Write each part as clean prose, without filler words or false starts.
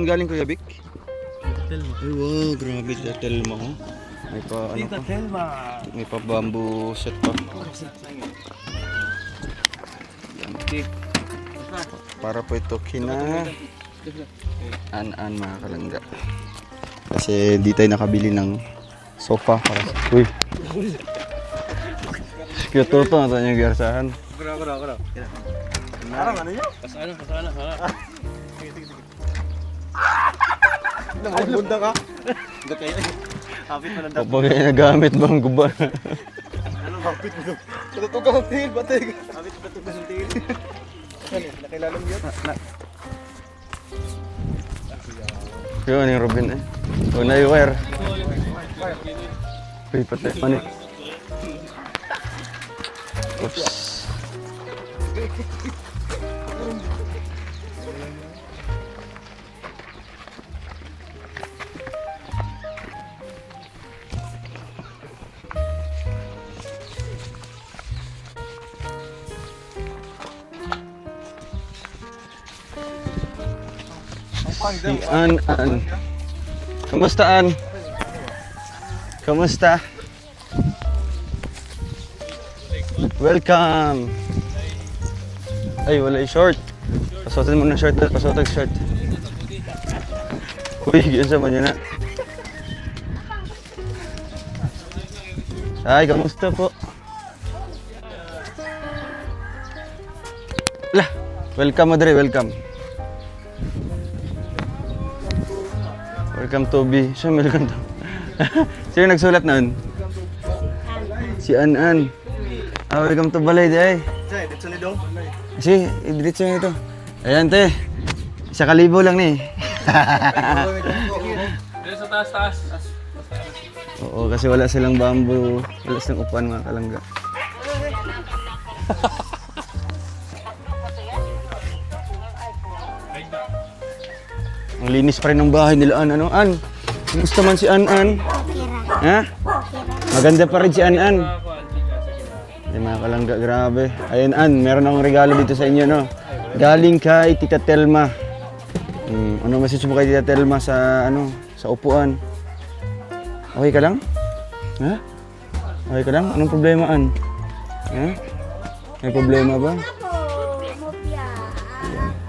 Saan galing Kuya Vic? Telma. Ay wow, grabe sa Telma oh. May pa ano pa? Telma. May pa bamboo set pa. Para po ito kina An-an mga kalangga. Kasi di tayo nakabili ng sofa para sa... Uy! Cute to ito. Ito yung garsahan. Kura. Parang ano yun? Kasana. Bunda ka? Bunda kayo. Hapit mo lang dapat. Kapag ay nagamit bang guba? Anong hapit mo? Natutugan ng tingin, batay ka. Hapit mo natutugan ng tingin. Ano, nakilala mo yun? Yun yung Robin eh. Una yung wire. Uy, patay. Ano? Oops. Si An-an. Kamusta An? Kamusta? Welcome. Ay, wala yung short. Pasuotin mo ng short. Pasuotin short. Uy, yun sa man yun na. Ay, kamusta po? Lah, welcome Madre, welcome. Welcome Toby. Siya, welcome to. Sino nagsulat nun? Si An-an. Ah, welcome to Balay di ay. Say, dito ni Dong. Si, diretso nyo ito. Ayan te. 1,000 lang ni. Dito sa taas. Oo, kasi wala silang bamboo. Wala silang upuan mga kalangga. Ang linis pa rin ng bahay nila An. Ano An? Kumusta man si An-an? Ha? Maganda pa rin si An-an. Ay mga kalangga, grabe. Ayun An, meron akong regalo dito sa inyo no. Galing kay Tita Telma. Ano message mo kay Tita Telma sa ano, sa upuan? Okay ka lang? Ha? Okay ka lang? Anong problema An? Ha? May problema ba?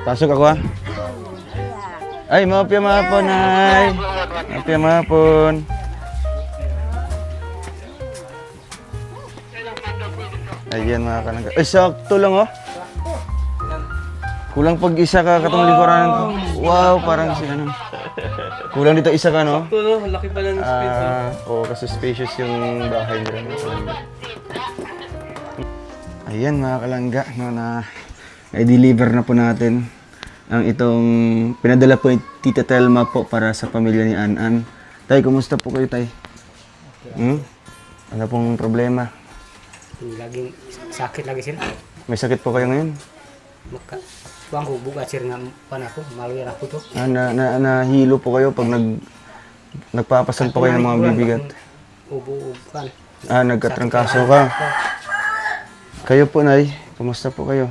Pasok ako ha? Ay, mapya mahapon, ay. Mapya mahapon. Ayan mga kalangga. Ay, sakto lang oh. Kulang pag isa ka katong likuran ko. Wow, parang si ano. Kulang dito isa ka no? Ito no, laki pa ng space. Oo, kasi spacious yung bahay nila mga kalangga. Ayan mga kalangga, no, na i-deliver na po natin ang itong pinadala po ni Tita Telma po para sa pamilya ni An-an. Tay, kumusta po kayo, Tay? Ano pong problema? Laging sakit lagi sila. May sakit po kayo ngayon? Buang ko buka sir nga panako, maluya ako to. Nahilo po kayo pag nagpapasan po kayo ng mga bibigat? Ubo kan. Nagkatrangkaso ka. Kayo po, Nay, kumusta po kayo?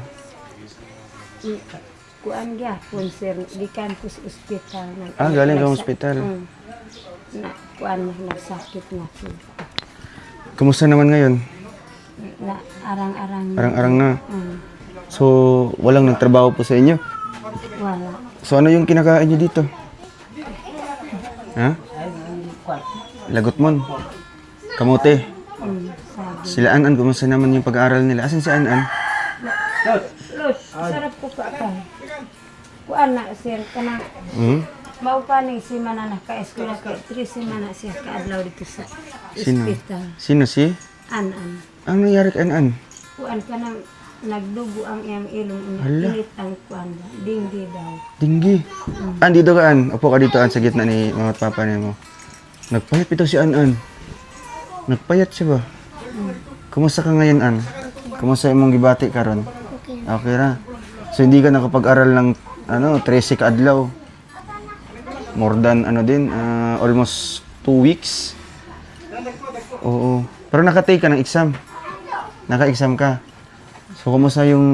Kuan gyapon sir di campus ospital. Galing ka ospital. Kuan nagsakit na sir. Kumusta naman ngayon? Na arang-arang. Arang-arang na. So, walang nagtrabaho po sa inyo? Wala. So, ano yung kinakain nyo dito? Ha? Lagot mon. Kamote. Sabi. Sila An-an, kumusta naman yung pag-aaral nila? Asan si An-an? Los, sarap po ka ka. Kuan na sir kana Hmm? mao pa ni si manana ka eskwela ka 3 semana siya kaadlaw dito sa Sino? ospital. Sino si? An-an. Ang nangyari kay An-an? Kuan ka nang nagdugo ang iyang ilong Hala. init ang kuan dinggi daw. Dinggi. Dito ka An. Upo ka dito An sa gitna ni mama at papa niya mo. Nagpayat ito si An-an. Nagpayat siya ba? Kumusta ka ngayon An? Kumusta imong gibati karon? Okay ra. So hindi ka nakapag-aral ng 13 kaadlaw. More than almost 2 weeks. Oo. Pero nakatake ka ng exam. Naka-exam ka. So kumusta yung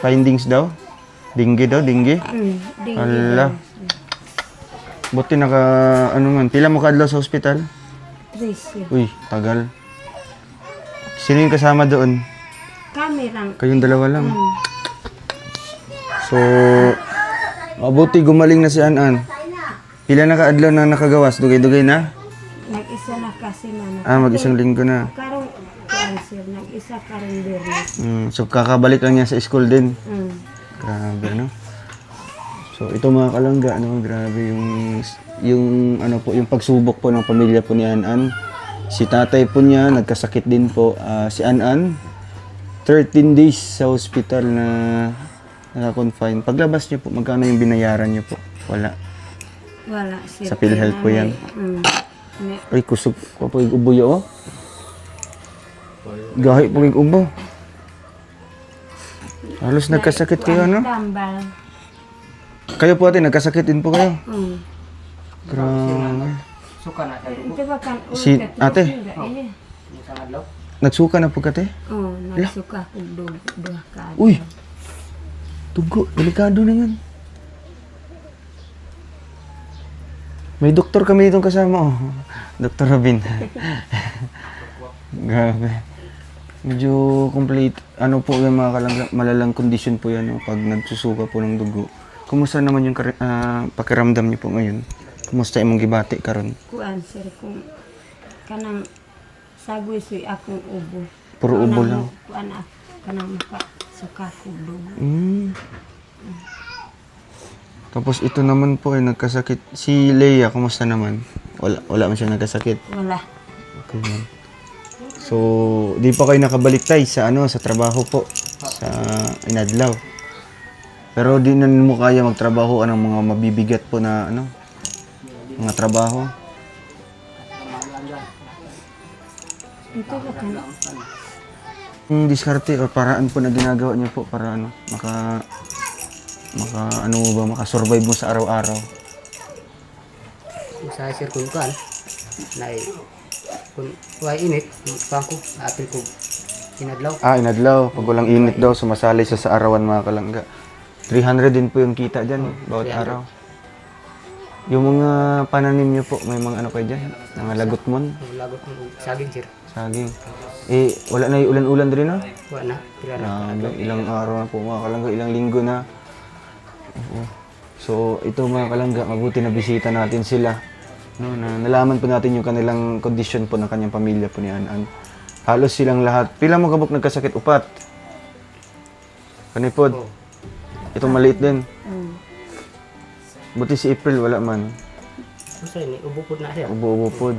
findings daw? Dinggi daw, dinggi? Dinggi Hala. daw. Buti naka, ano man, pila mo kadlaw sa ospital? 3 sir. Uy, tagal. Sino yung kasama doon? Kami lang. Kayong dalawa lang. Mm. So, mabuti gumaling na si An-An. Pila na kaadlaw na nakagawas? Dugay-dugay na? Nag-isa na kasi na. Mag-isang linggo na. Karong kuan sir, nag-isa karong Bernes. So, kakabalik lang niya sa school din. Mm. Grabe, no? So, ito mga kalangga, no? Grabe yung ano po, yung pagsubok po ng pamilya po ni An-An. Si tatay po niya, nagkasakit din po. Si An-An, 13 days sa hospital na naka-confine. Paglabas niyo po, magkano yung binayaran niyo po? Wala. Wala sir. Sa PhilHealth po yan. Mm. Ay, kusog ko po yung ubo yo, oh. Gahi po yung ubo. Halos nagkasakit kayo, no? Tambal. Kayo po ate, nagkasakit din po kayo. Mm. Grabe. Suka na tayo. Ito ba kan Si ate? Isang adlaw. Nagsuka na po kate? Oh, nagsuka ko duha ka. Uy! Tugo, delikado na yan. May doktor kami ditong kasama, oh. Dr. Robin. Grabe. Medyo complete, ano po yung mga malalang kondisyon po yan, oh, pag nagsusuka po ng dugo. Kumusta naman yung pakiramdam niyo po ngayon? Kumusta imong gibati karon? Kuan sir kung kanang sagoy suy akong ubo. Puro ubo lang. Kuan kanang maka suka ko dugo. Tapos ito naman po ay nagkasakit. Si Leia, kumusta naman? Wala man siya nagkasakit. Wala. Okay man. So, di pa kayo nakabalik tay sa sa trabaho po sa Inadlaw. Pero di na mo kaya magtrabaho ng mga mabibigat po na mga trabaho. Ito ba kan Yung diskarte o paraan po na ginagawa niyo po para makasurvive mo sa araw-araw. Sa sir kung kan. Nay kung way init, pangko apil ko. Inadlaw. Inadlaw. Pag walang init daw, sumasali siya sa arawan mga kalangga. 300 din po yung kita dyan, bawat 300. araw. Yung mga pananim niyo po, may mga ano kayo dyan? Mga lagot mon, Lagot ng saging sir. saging. Wala na yung ulan-ulan din na? Wa na. Pila na. Ilang araw na po mga kalangga, ilang linggo na. Oo. So, ito mga kalangga, mabuti na bisita natin sila. No, nalaman po natin yung kanilang kondisyon po ng kanyang pamilya po ni An-An. Halos silang lahat. Pila mo kabuk nagkasakit? Upat. Kanipod. Oh. Itong maliit din. Buti si April wala man. Usa ni ubupod na siya. Ubo-ubo pod.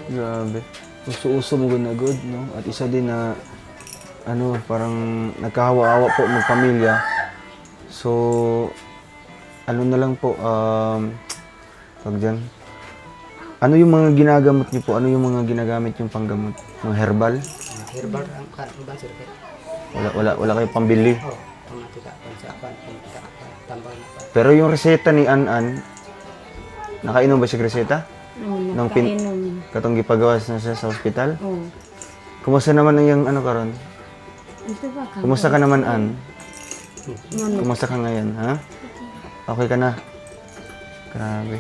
Grabe. Uso-uso mo na good, no? At isa din na parang nagkahawa-hawa po ng pamilya. So, ano na lang po, wag dyan. Ano yung mga ginagamot niyo po? Ano yung mga ginagamit yung panggamot? Mga herbal? Herbal ang kan uban sir. Wala kayo pambili. Oh, pamatika pansakan, pamatika tambal na pa. Pero yung reseta ni An-An, nakainom ba siya reseta? Nung nakainom. katong gipagawas na siya sa ospital? Oh. Kumusta naman ang yung karon? Ito ba kan Kumusta ka naman, An? Ano? Kumusta ka ngayon, ha? Okay ka na? Grabe.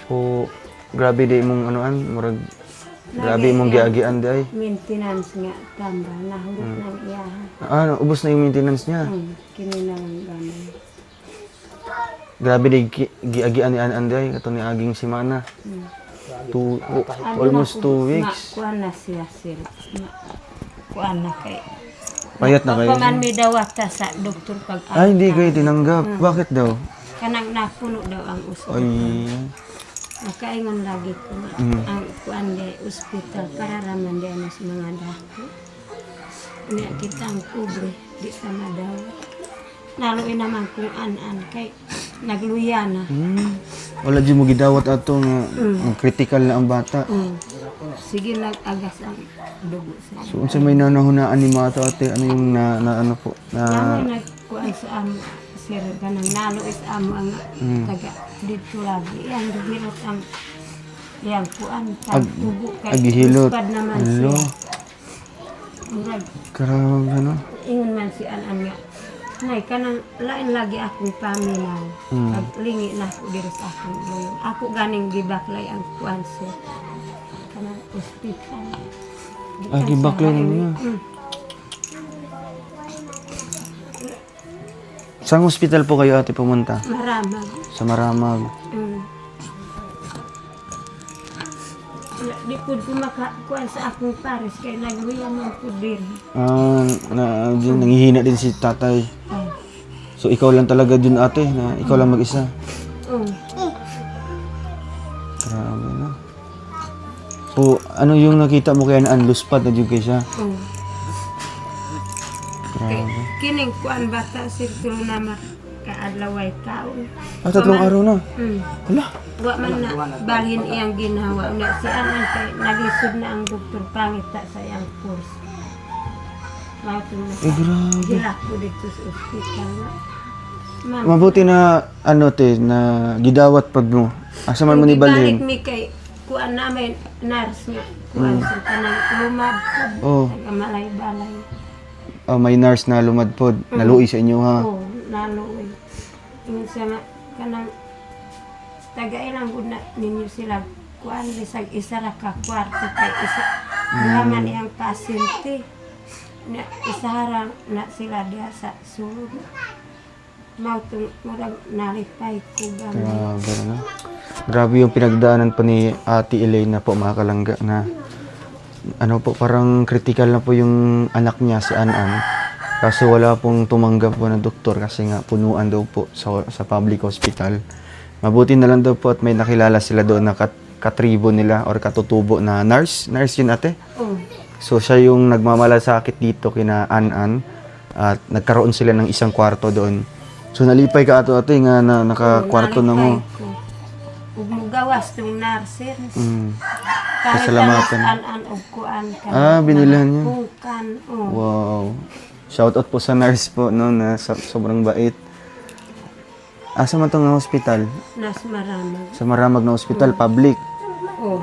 So, grabe di mong murag, grabe mong giagian di ay. Maintenance nga tambal nahurot ng iyahan. Ubos na yung maintenance niya. Kini na lang gamay. Grabe di giagian ni An-An di ay, kato ni aging simana. Almost 2 weeks. Kuan na siya sir. Kuan na kay. Payat na kayo. Paman may dawata sa doktor pag Hindi kayo tinanggap. Bakit daw? kanang napuno daw ang ospital. Ay, Nakaingon lagi ko ang kuan di ospital para raman di mas mga dako. Niya kita ang kubre di sa madaw. Naluin naman kung An-An kay nagluya na. wala di mo gidawat ato nga critical na ang bata. Sige lang agas ang dugo sa. So, unsa may nanahunaan ni mga ate, ano yung ano po, Namoy nagkuan sa amo sir ganang naluis amo ang taga dito lagi. Yang gihilot ang yang kuan tagtubo kay agihilot. uspad naman Hello. siya. Murag Grabe, ano? ingon man si An-An nga Nay, kanang lain lagi akong paminaw. Paglingi na ako diri sa akong loyon. Ako ganing gibaklay ang kuan sir. Kanang ospital. Ah, gibaklay na niya. Saan hospital po kayo ate pumunta? Maramag. Sa Maramag. Di po kumakakuan sa akong pares kay nagluya man po diri. Nangihina din si tatay. So ikaw lang talaga dun ate, na ikaw lang mag-isa. Grabe na. So ano yung nakita mo kaya na luspad na dyan kayo siya? Grabe. Kining kuan bata sir tulo na makaadlaway taon. Ah, 3 araw na. Hala. Wa man na balhin iyang ginawa na si anan kay nalisod na ang doktor pangita sa iyang course. Mauto na Grabe. gila ko dito sa ospital na. Ma'am, Mabuti na ano te na gidawat pag mo. Asa man mo ni ibalik balhin? mi kay kuan namin nurse nga kuan sa kanang lumad Oh. taga malay-balay. Oh, may nurse na lumadpod, naluoy sa inyo ha. Oh, naluoy. Ingon siya nga kanang taga-ilang gud na ninyo sila kuan bisag isa ra ka kwarto kay isa duha niyang pasyente na isa ra na sila diha sa sulod mautong murag nalipay ko gamay. Grabe na. Grabe yung pinagdaanan pa ni Ate Elena po mga kalangga na ano po parang critical na po yung anak niya si Anan. Kaso wala pong tumanggap po ng doktor kasi nga punuan daw po sa public hospital. Mabuti na lang daw po at may nakilala sila doon na katribo nila or katutubo na nurse. Nurse yun ate. Oh, So siya yung nagmamalasakit dito kina Anan at nagkaroon sila ng isang kwarto doon. So nalipay ka ato ate nga na nakakwarto na mo. ug mugawas tong nurse. Pasalamatan. An og kuan kan. Ah, binilhan niya. Bukan. Oh. Wow. Shout out po sa nurse po no na sobrang bait. Asa man tong hospital? Nas maramag. Sa Maramag na hospital, public. Oh.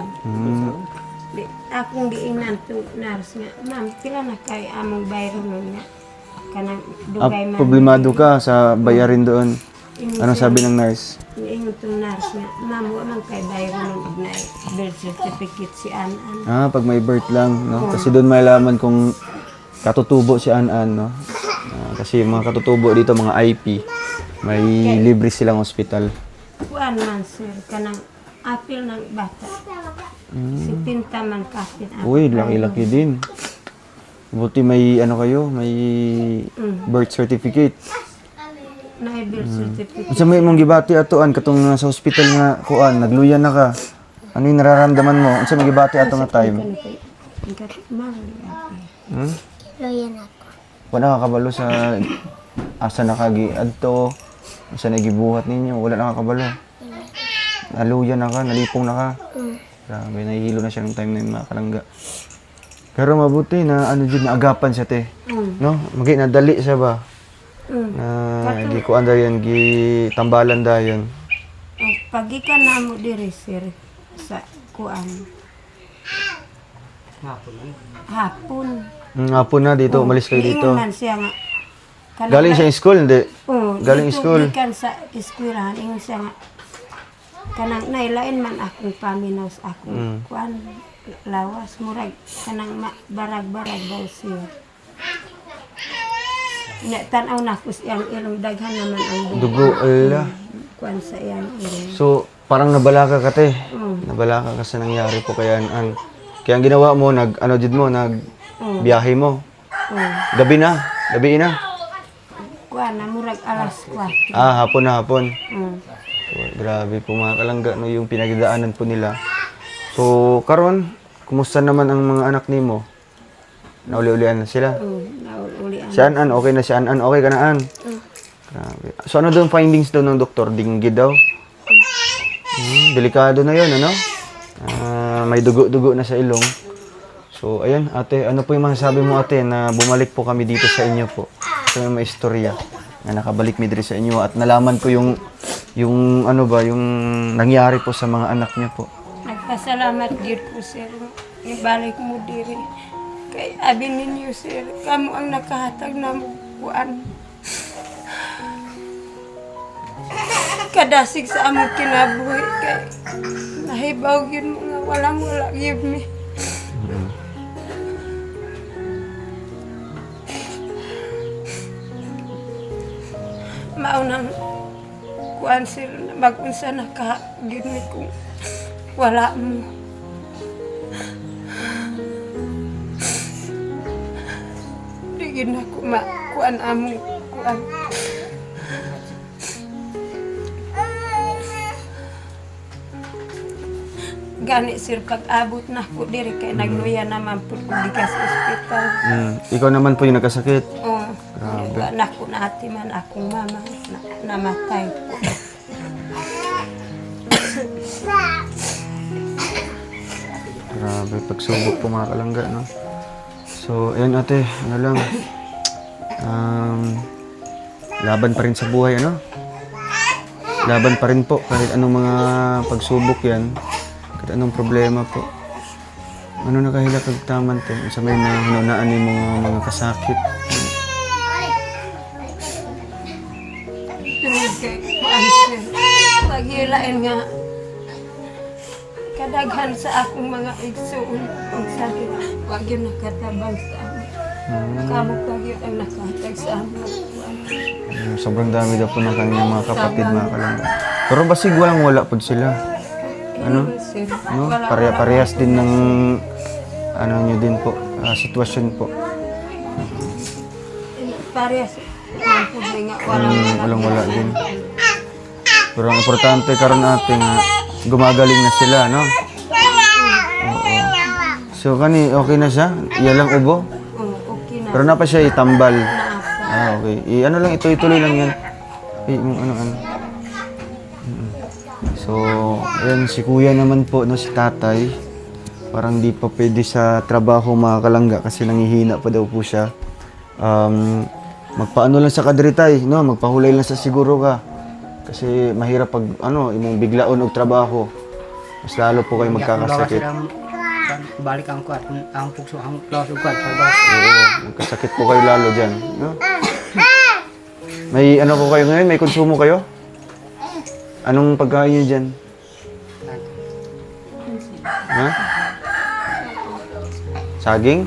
Di, akong giingnan to nurse nga, ma'am, pila na kay among bayro nun nga. Kanang dugay man. Problemado ka sa bayarin doon. Ano sabi ng nurse? Ingon tong nurse nga, ma'am, wa man kay bayro nun ug na birth certificate si Anan. Ah, pag may birth lang, no? Kasi doon malaman kung katutubo si Anan, no? Kasi yung mga katutubo dito, mga IP, may libre silang hospital. Kuan man sir, kanang apil ng bata. Si Pinta man kapit. Uy, laki-laki din. Buti may ano kayo, may birth certificate. Na birth certificate. Sa may mong gibati atoan katong nasa hospital nga kuan, nagluyan na ka. Ano yung nararamdaman mo? Unsa may gibati ato nga time? Loyan ako. Wala ka kabalo sa asa nakagi adto, asa nagibuhat ninyo, wala nakakabalo. Naluyan na ka, nalipong na ka. Grabe, nahihilo na siya ng time na yung mga kalangga. Pero mabuti na ano dyan, naagapan siya te. No? Magi nadali siya ba? Na gi kuan dayon, gi tambalan dayon. Pagikan na mo diri sir sa kuan. Hapon. Hapon na dito, umalis kayo dito. Ingon man siya nga. Galing siya school, hindi? Galing dito school. gikan sa eskwelahan, ingon siya nga. Kanang nailain man akong paminaw sa akong kuan lawas murag kanang barag-barag daw siya. Tanaw na ko siyang ilong daghan naman ang Dugo, ala. kuan sa iyang ilong. So, parang nabala ka te. Nabala ka kasi nangyari po kaya an. Kaya ang ginawa mo, ano did mo, biyahe mo. Gabi na, Kuan na murag alas 4. Ah, hapon na hapon. So, grabe po mga kalangga no, yung pinagdaanan po nila. So, karon, kumusta naman ang mga anak nimo? Nauli-ulian na sila. Nauulian. Si Anan, okay na si Anan, okay ka na An? Grabe. So, ano daw ang findings daw ng doktor? Dinggi daw? Delikado na yun, ano? May dugo-dugo na sa ilong. So, ayan, ate, ano po yung masasabi mo ate na bumalik po kami dito sa inyo po? Sa may istorya na nakabalik mi dito sa inyo at nalaman ko yung ano ba, yung nangyari po sa mga anak niya po. Nagpasalamat gid ko sir. Ibalik mo diri. Kay abi ninyo sir, kamo ang nakahatag na mo kuan. kadasig sa among kinabuhi kay nahibaw gyud mo nga walang wala gyud mi. Maunang kuan sir mag-unsa na ka gyud mi kung wala mo. Di gyud na ko kuan among kuan. Gani sir pag-abot na ko diri kay nagluya naman pud ko gikas sa ospital. Ikaw naman po yung nagkasakit. Oh, wala na ko naati man akong mama namatay po. Grabe, pagsubok po mga kalangga, no? So, ayan ate, ano lang. Laban pa rin sa buhay, ano? Laban pa rin po, kahit anong mga pagsubok yan. Kahit anong problema po. Ano nakahila kagtaman te? Sa may hinunaan ni mga kasakit. Tungod kay kuan sir. Pagilain nga kadaghan sa akong mga igsuon ang sakit. Wag yun nakatabang sa amin. Kamot wag yun ang nakatag sa amin. Sobrang dami daw po ng kanyang mga kapatid, mga kalangga. Pero basig walang wala po sila. Ano? Sir, No? wala Parehas din ng ano nyo din po, sitwasyon po. parehas. Ang puso nga walang Walang wala din. Pero ang importante karon natin gumagaling na sila, no? Oo. So kani okay na siya? Iya lang ubo? okay na. Pero na pa siya itambal. Naapa. Okay. Ano lang ituloy lang yan. Ano. So, ayan si kuya naman po, no, si tatay. Parang di pa pwede sa trabaho mga kalangga kasi nangihina pa daw po siya. Magpaano lang sa kadritay, no? Magpahulay lang sa siguro ka. Kasi mahirap pag imong biglaon og trabaho. Mas lalo po kayo magkakasakit. Balik ang kuat, ang pugso, ang close kuat. Oo, magkasakit po kayo lalo dyan, no? May ano po kayo ngayon? May konsumo kayo? Anong pagkain niyo dyan? Ha? Saging?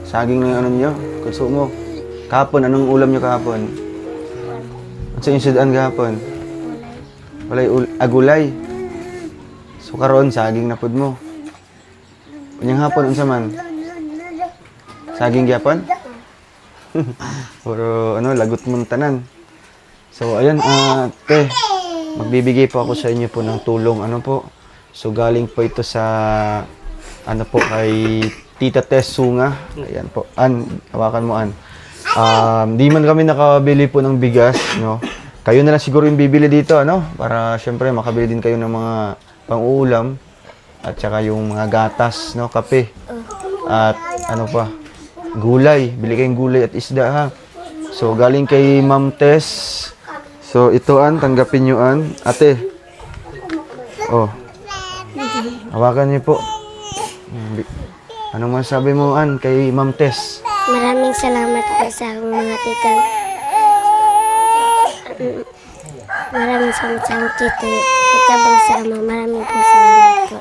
Saging na yung ano niyo? Konsumo? Kahapon, anong ulam niyo kahapon? At sa insidaan kahapon? Walay agulay. So karon saging na pud mo. Unyang hapon unsa man? Saging gyapon? Puro lagot mong tanan. So ayan, te. Magbibigay po ako sa inyo po ng tulong. Ano po? So galing po ito sa kay Tita Tess Sunga. Ayan po. Hawakan mo di man kami nakabili po ng bigas, no? Kayo na lang siguro yung bibili dito, ano? Para syempre makabili din kayo ng mga pang-uulam at saka yung mga gatas, no? Kape. At ano pa? Gulay. Bili kayong gulay at isda, ha? So galing kay Ma'am Tess. So, ito tanggapin nyo ate. Oh. Hawakan niyo po. Anong masabi mo kay Ma'am Tess? Maraming salamat po sa akong mga titang. Maraming salamat sa akong titang. Itabang sa ama. Maraming po salamat po.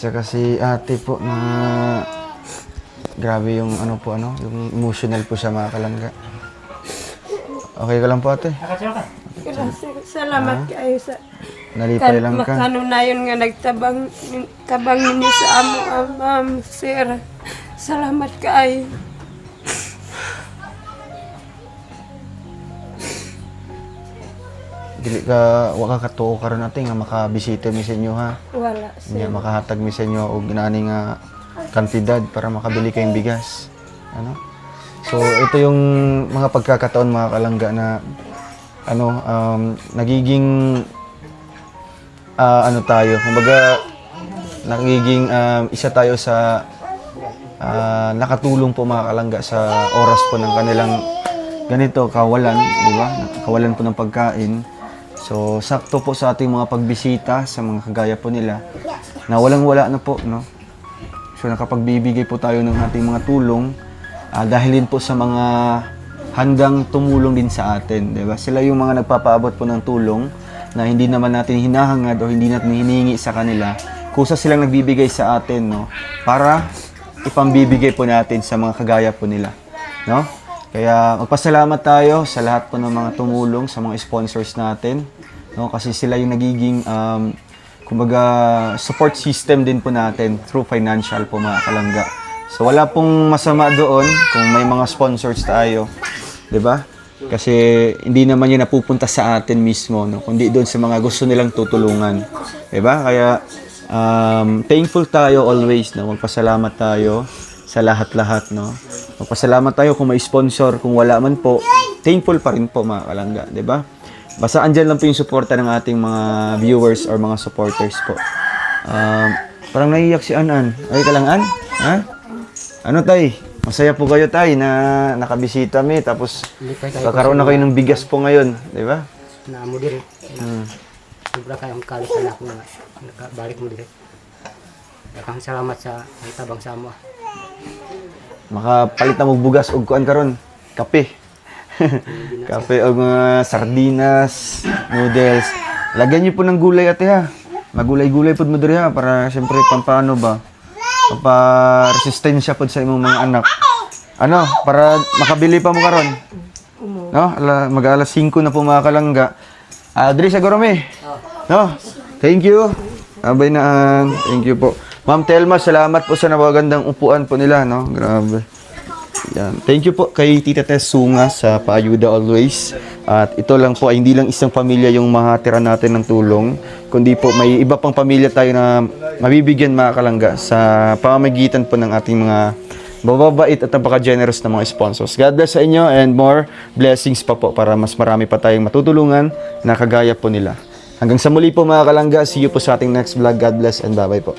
Tsaka si ate po na grabe yung yung emotional po siya, mga kalangga. Okay ka lang po, ate? Salamat kayo sa Nalipay lang ka. makanunayon nga nagtabang ninyo sa amo, sir. Salamat kayo. Dili ka, waka katuo karon ate nga makabisita mi sa inyo, ha? Wala, sir. Nya makahatag mi sa inyo og nani nga kantidad para makabili kayong bigas. Ano? So ito yung mga pagkakataon, mga kalangga, na nagiging tayo, kumbaga nagiging isa tayo sa nakatulong po, mga kalangga, sa oras po ng kanilang ganito kawalan, di ba? Kawalan po ng pagkain. So sakto po sa ating mga pagbisita sa mga kagaya po nila na walang-wala na po, no? So nakapagbibigay po tayo ng ating mga tulong dahil din po sa mga handang tumulong din sa atin, di ba? Sila yung mga nagpapaabot po ng tulong na hindi naman natin hinahangad o hindi natin hinihingi sa kanila. Kusa silang nagbibigay sa atin, no? Para ipambibigay po natin sa mga kagaya po nila, no? Kaya magpasalamat tayo sa lahat po ng mga tumulong, sa mga sponsors natin, no? Kasi sila yung nagiging kumbaga support system din po natin through financial po mga kalangga. So wala pong masama doon kung may mga sponsors tayo, 'di ba? Kasi hindi naman 'yun napupunta sa atin mismo, no, kundi doon sa mga gusto nilang tutulungan, 'di ba? Kaya thankful tayo always, no. Magpasalamat tayo sa lahat-lahat, no. Magpasalamat tayo kung may sponsor, kung wala man po, thankful pa rin po mga kalangga, 'di ba? Basta andyan lang po yung suporta ng ating mga viewers or mga supporters po. Parang naiiyak si An-An. Ay ka lang, An? Ha? Ano, tay? Masaya po kayo, tay, na nakabisita mi. Tapos kakaroon na kayo ng bigas po ngayon. Di ba? Na mo dire. Sobra kayong kalisan ako na nakabalik mo dire. Dakang salamat sa tabang sa mo. Makapalit na mo bugas og kuan karon. Kape. Kape o mga sardinas, noodles. Lagyan niyo po ng gulay ate ha. Magulay-gulay po mo diri ha para siyempre pampano ba? Papa-resistensya po sa imong mga anak. Ano, para makabili pa mo karon. No, mag-alas 5 na po mga kalangga. Diri sa Gorome. No. Thank you. Abay na. Thank you po. Ma'am Telma, salamat po sa napakagandang upuan po nila, no. Grabe. Yan. Thank you po kay Tita Tess Sunga sa paayuda always. At ito lang po ay hindi lang isang pamilya yung mahatira natin ng tulong, kundi po may iba pang pamilya tayo na mabibigyan mga kalangga sa pamamagitan po ng ating mga mababait at napaka-generous na mga sponsors. God bless sa inyo and more blessings pa po para mas marami pa tayong matutulungan na kagaya po nila. Hanggang sa muli po mga kalangga, see you po sa ating next vlog. God bless and bye-bye po.